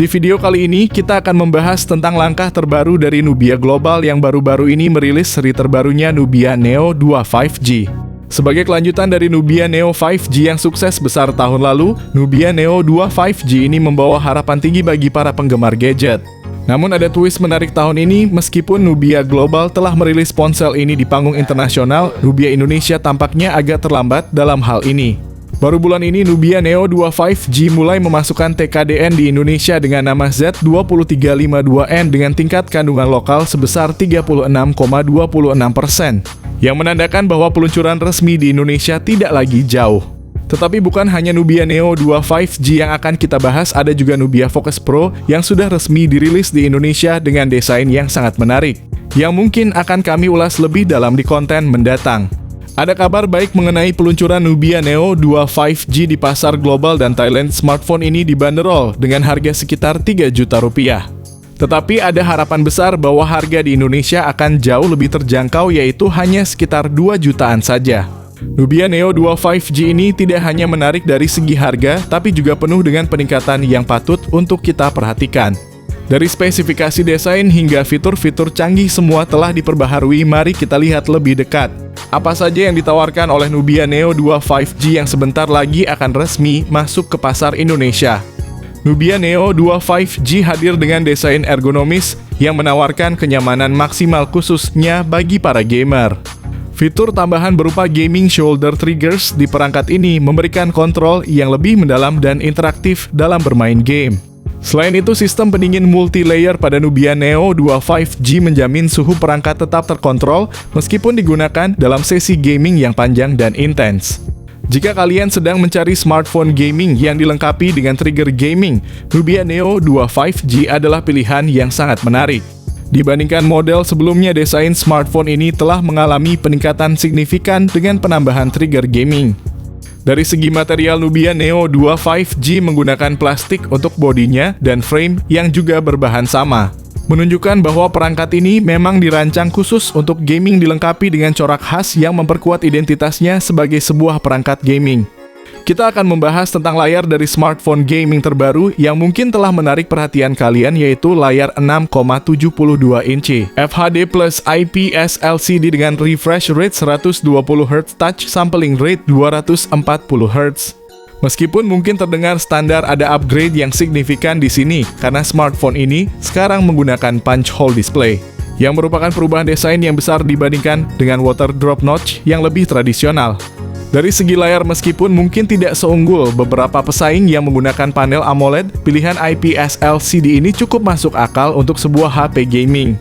Di video kali ini, kita akan membahas tentang langkah terbaru dari Nubia Global yang baru-baru ini merilis seri terbarunya Nubia Neo 2 5G. Sebagai kelanjutan dari Nubia Neo 5G yang sukses besar tahun lalu, Nubia Neo 2 5G ini membawa harapan tinggi bagi para penggemar gadget. Namun ada twist menarik tahun ini, meskipun Nubia Global telah merilis ponsel ini di panggung internasional, Nubia Indonesia tampaknya agak terlambat dalam hal ini. Baru bulan ini, Nubia Neo 2 5G mulai memasukkan TKDN di Indonesia dengan nama Z2352N dengan tingkat kandungan lokal sebesar 36,26%, yang menandakan bahwa peluncuran resmi di Indonesia tidak lagi jauh. Tetapi bukan hanya Nubia Neo 2 5G yang akan kita bahas, ada juga Nubia Focus Pro yang sudah resmi dirilis di Indonesia dengan desain yang sangat menarik, yang mungkin akan kami ulas lebih dalam di konten mendatang. Ada kabar baik mengenai peluncuran Nubia Neo 2 5G di pasar global dan Thailand. Smartphone ini dibanderol dengan harga sekitar 3 juta rupiah. Tetapi ada harapan besar bahwa harga di Indonesia akan jauh lebih terjangkau, yaitu hanya sekitar 2 jutaan saja. Nubia Neo 2 5G ini tidak hanya menarik dari segi harga, tapi juga penuh dengan peningkatan yang patut untuk kita perhatikan. Dari spesifikasi desain hingga fitur-fitur canggih semua telah diperbaharui. Mari kita lihat lebih dekat. Apa saja yang ditawarkan oleh Nubia Neo 2 5G yang sebentar lagi akan resmi masuk ke pasar Indonesia. Nubia Neo 2 5G hadir dengan desain ergonomis yang menawarkan kenyamanan maksimal khususnya bagi para gamer. Fitur tambahan berupa gaming shoulder triggers di perangkat ini memberikan kontrol yang lebih mendalam dan interaktif dalam bermain game. Selain itu, sistem pendingin multi-layer pada Nubia Neo 2 5G menjamin suhu perangkat tetap terkontrol meskipun digunakan dalam sesi gaming yang panjang dan intens. Jika kalian sedang mencari smartphone gaming yang dilengkapi dengan trigger gaming, Nubia Neo 2 5G adalah pilihan yang sangat menarik. Dibandingkan model sebelumnya, desain smartphone ini telah mengalami peningkatan signifikan dengan penambahan trigger gaming. Dari segi material, Nubia Neo 2 5G menggunakan plastik untuk bodinya dan frame yang juga berbahan sama, menunjukkan bahwa perangkat ini memang dirancang khusus untuk gaming dilengkapi dengan corak khas yang memperkuat identitasnya sebagai sebuah perangkat gaming. Kita akan membahas tentang layar dari smartphone gaming terbaru yang mungkin telah menarik perhatian kalian, yaitu layar 6,72 inci FHD Plus IPS LCD dengan refresh rate 120Hz, touch sampling rate 240Hz. Meskipun mungkin terdengar standar, ada upgrade yang signifikan di sini karena smartphone ini sekarang menggunakan punch hole display, yang merupakan perubahan desain yang besar dibandingkan dengan water drop notch yang lebih tradisional. Dari segi layar, meskipun mungkin tidak seunggul beberapa pesaing yang menggunakan panel AMOLED, pilihan IPS LCD ini cukup masuk akal untuk sebuah HP gaming.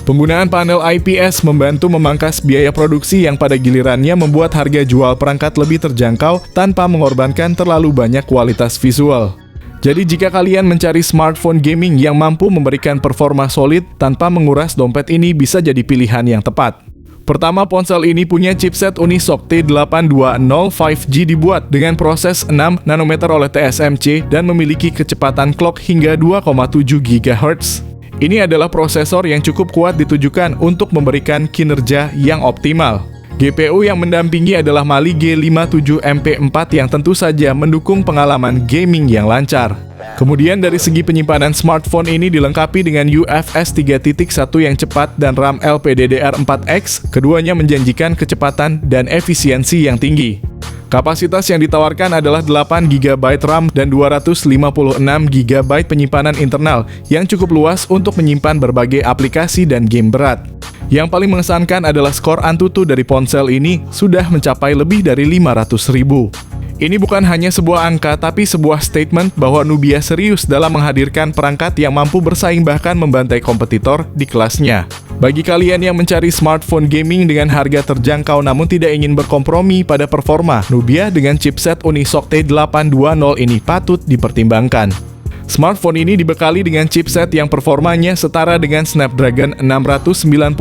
Penggunaan panel IPS membantu memangkas biaya produksi yang pada gilirannya membuat harga jual perangkat lebih terjangkau tanpa mengorbankan terlalu banyak kualitas visual. Jadi jika kalian mencari smartphone gaming yang mampu memberikan performa solid tanpa menguras dompet, ini bisa jadi pilihan yang tepat. Pertama, ponsel ini punya chipset Unisoc T820 5G, dibuat dengan proses 6 nanometer oleh TSMC dan memiliki kecepatan clock hingga 2,7 GHz. Ini adalah prosesor yang cukup kuat ditujukan untuk memberikan kinerja yang optimal. GPU yang mendampingi adalah Mali G57MP4 yang tentu saja mendukung pengalaman gaming yang lancar. Kemudian dari segi penyimpanan, smartphone ini dilengkapi dengan UFS 3.1 yang cepat dan RAM LPDDR4X, keduanya menjanjikan kecepatan dan efisiensi yang tinggi. Kapasitas yang ditawarkan adalah 8GB RAM dan 256GB penyimpanan internal yang cukup luas untuk menyimpan berbagai aplikasi dan game berat. Yang paling mengesankan adalah skor Antutu dari ponsel ini sudah mencapai lebih dari 500.000. Ini bukan hanya sebuah angka, tapi sebuah statement bahwa Nubia serius dalam menghadirkan perangkat yang mampu bersaing bahkan membantai kompetitor di kelasnya. Bagi kalian yang mencari smartphone gaming dengan harga terjangkau namun tidak ingin berkompromi pada performa, Nubia dengan chipset Unisoc T820 ini patut dipertimbangkan. Smartphone ini dibekali dengan chipset yang performanya setara dengan Snapdragon 695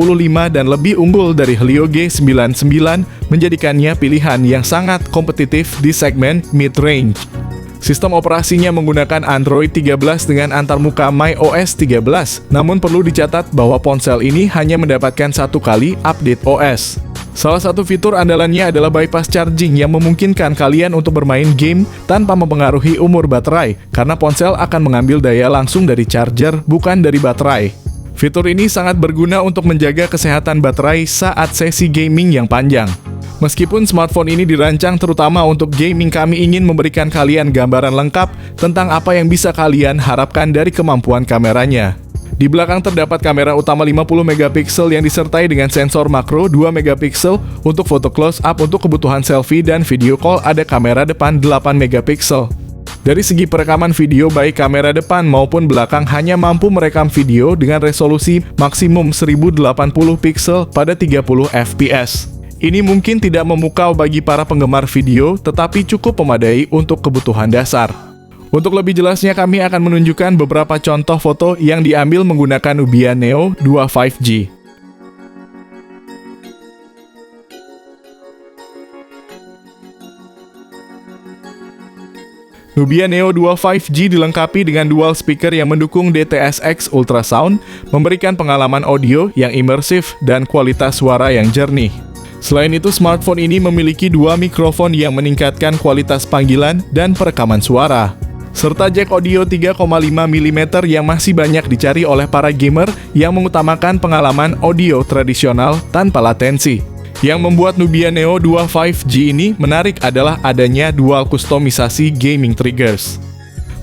dan lebih unggul dari Helio G99, menjadikannya pilihan yang sangat kompetitif di segmen mid-range. Sistem operasinya menggunakan Android 13 dengan antarmuka MyOS 13, namun perlu dicatat bahwa ponsel ini hanya mendapatkan satu kali update OS. Salah satu fitur andalannya adalah bypass charging yang memungkinkan kalian untuk bermain game tanpa mempengaruhi umur baterai, karena ponsel akan mengambil daya langsung dari charger, bukan dari baterai. Fitur ini sangat berguna untuk menjaga kesehatan baterai saat sesi gaming yang panjang. Meskipun smartphone ini dirancang terutama untuk gaming, kami ingin memberikan kalian gambaran lengkap tentang apa yang bisa kalian harapkan dari kemampuan kameranya. Di belakang terdapat kamera utama 50 megapiksel yang disertai dengan sensor makro 2 megapiksel untuk foto close up. Untuk kebutuhan selfie dan video call ada kamera depan 8 megapiksel. Dari segi perekaman video, baik kamera depan maupun belakang hanya mampu merekam video dengan resolusi maksimum 1080 piksel pada 30 fps. Ini mungkin tidak memukau bagi para penggemar video, tetapi cukup memadai untuk kebutuhan dasar. Untuk lebih jelasnya, kami akan menunjukkan beberapa contoh foto yang diambil menggunakan Nubia Neo 2 5G. Nubia Neo 2 5G dilengkapi dengan dual speaker yang mendukung DTS:X Ultrasound, memberikan pengalaman audio yang imersif dan kualitas suara yang jernih. Selain itu, smartphone ini memiliki dua mikrofon yang meningkatkan kualitas panggilan dan perekaman suara, serta jack audio 3,5 mm yang masih banyak dicari oleh para gamer yang mengutamakan pengalaman audio tradisional tanpa latensi. Yang membuat Nubia Neo 2 5G ini menarik adalah adanya dual kustomisasi gaming triggers.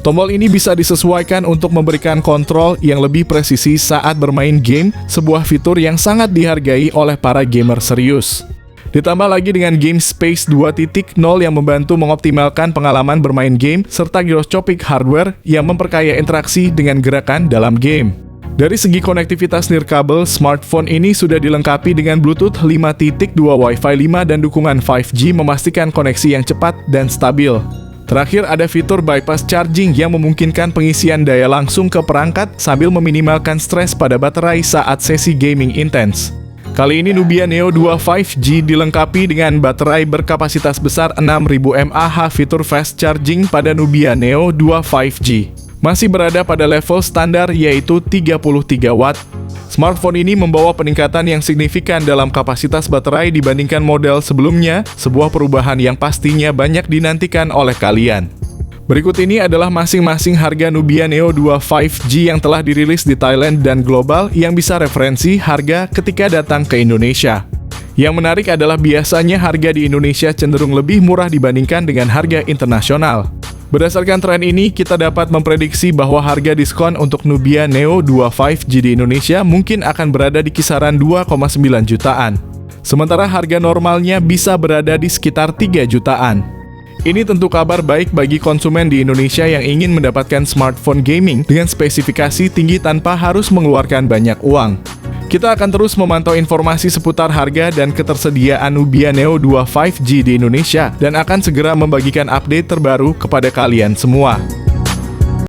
Tombol ini bisa disesuaikan untuk memberikan kontrol yang lebih presisi saat bermain game, sebuah fitur yang sangat dihargai oleh para gamer serius. Ditambah lagi dengan Game Space 2.0 yang membantu mengoptimalkan pengalaman bermain game, serta gyroscopic hardware yang memperkaya interaksi dengan gerakan dalam game. Dari segi konektivitas nirkabel, smartphone ini sudah dilengkapi dengan Bluetooth 5.2, Wi-Fi 5, dan dukungan 5G, memastikan koneksi yang cepat dan stabil. Terakhir, ada fitur bypass charging yang memungkinkan pengisian daya langsung ke perangkat sambil meminimalkan stres pada baterai saat sesi gaming intens. Kali ini Nubia Neo 2 5G dilengkapi dengan baterai berkapasitas besar 6000 mAh. Fitur fast charging pada Nubia Neo 2 5G masih berada pada level standar, yaitu 33 watt. Smartphone ini membawa peningkatan yang signifikan dalam kapasitas baterai dibandingkan model sebelumnya, sebuah perubahan yang pastinya banyak dinantikan oleh kalian. Berikut ini adalah masing-masing harga Nubia Neo 2 5G yang telah dirilis di Thailand dan global yang bisa referensi harga ketika datang ke Indonesia. Yang menarik adalah biasanya harga di Indonesia cenderung lebih murah dibandingkan dengan harga internasional. Berdasarkan tren ini, kita dapat memprediksi bahwa harga diskon untuk Nubia Neo 2 5G di Indonesia mungkin akan berada di kisaran 2,9 jutaan. Sementara harga normalnya bisa berada di sekitar 3 jutaan. Ini tentu kabar baik bagi konsumen di Indonesia yang ingin mendapatkan smartphone gaming dengan spesifikasi tinggi tanpa harus mengeluarkan banyak uang. Kita akan terus memantau informasi seputar harga dan ketersediaan Nubia Neo 2 5G di Indonesia dan akan segera membagikan update terbaru kepada kalian semua.